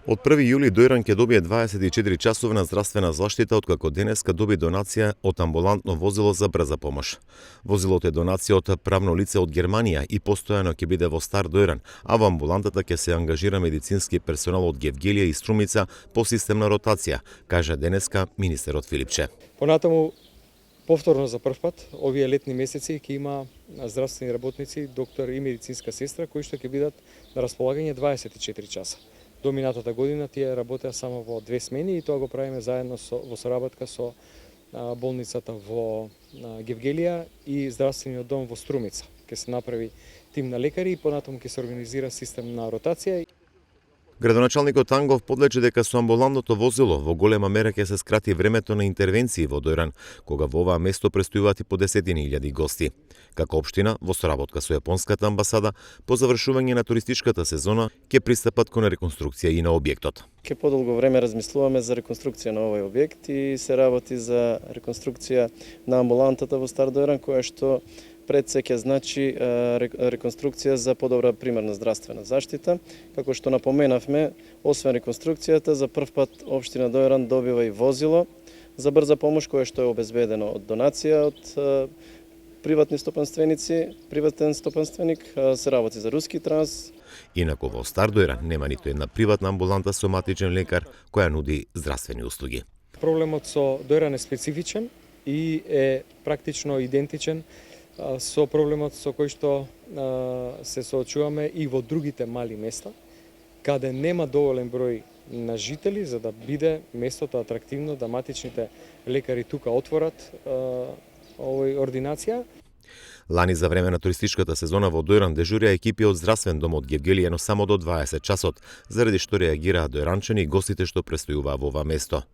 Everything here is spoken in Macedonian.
Од 1 јули Дојран ќе добие 24 часовна здравствена заштита, откако денеска доби донација од амбулантно возило за брза помош. Возилото е донација од правно лице од Германија и постојано ќе биде во Стар Дојран, а во амбулантата ќе се ангажира медицински персонал од Гевгелија и Струмица по системна ротација, кажа денеска министерот Филипче. Понатаму, повторно за прв пат, овие летни месеци ќе има здравствени работници, доктор и медицинска сестра, кои што ќе бидат на располагање 24 часа. До минатата година тие работеа само во 2 смени и тоа го правиме заедно во соработка со болницата во Гевгелија и здравствениот дом во Струмица. Ќе се направи тим на лекари и понатаму ќе се организира систем на ротација. Градоначалникот Ангов подлече дека со амбулантното возило во голема мера ќе се скрати времето на интервенции во Дојран, кога во оваа место престојуваат и по десетини илјади гости. Како општина, во соработка со Јапонската амбасада, по завршување на туристичката сезона, ќе пристапат кон реконструкција и на објектот. Ке подолго време размислуваме за реконструкција на овој објект и се работи за реконструкција на амбулантата во Стар Дојран, која што пред се ќе значи реконструкција за подобра примарна здравствена заштита. Како што напоменавме, освен реконструкцијата, за прв пат општина Дојран добива и возило за брза помош, кое што е обезбедено од донација од приватни стопанственици, приватен стопанственик, се работи за руски транс. Инаку во Стар Дојран нема ниту една приватна амбуланта со матичен лекар која нуди здравствени услуги. Проблемот со Дојран е специфичен и е практично идентичен со проблемот со кој што се соочуваме и во другите мали места, каде нема доволен број на жители за да биде местото атрактивно, да матичните лекари тука отворат овој ординација. Лани за време на туристичката сезона во Дојран дежурија екипи од здравствен дом од Гевгелија, но само до 20 часот, заради што реагираат дојранчани и гостите што престојуваа во ова место.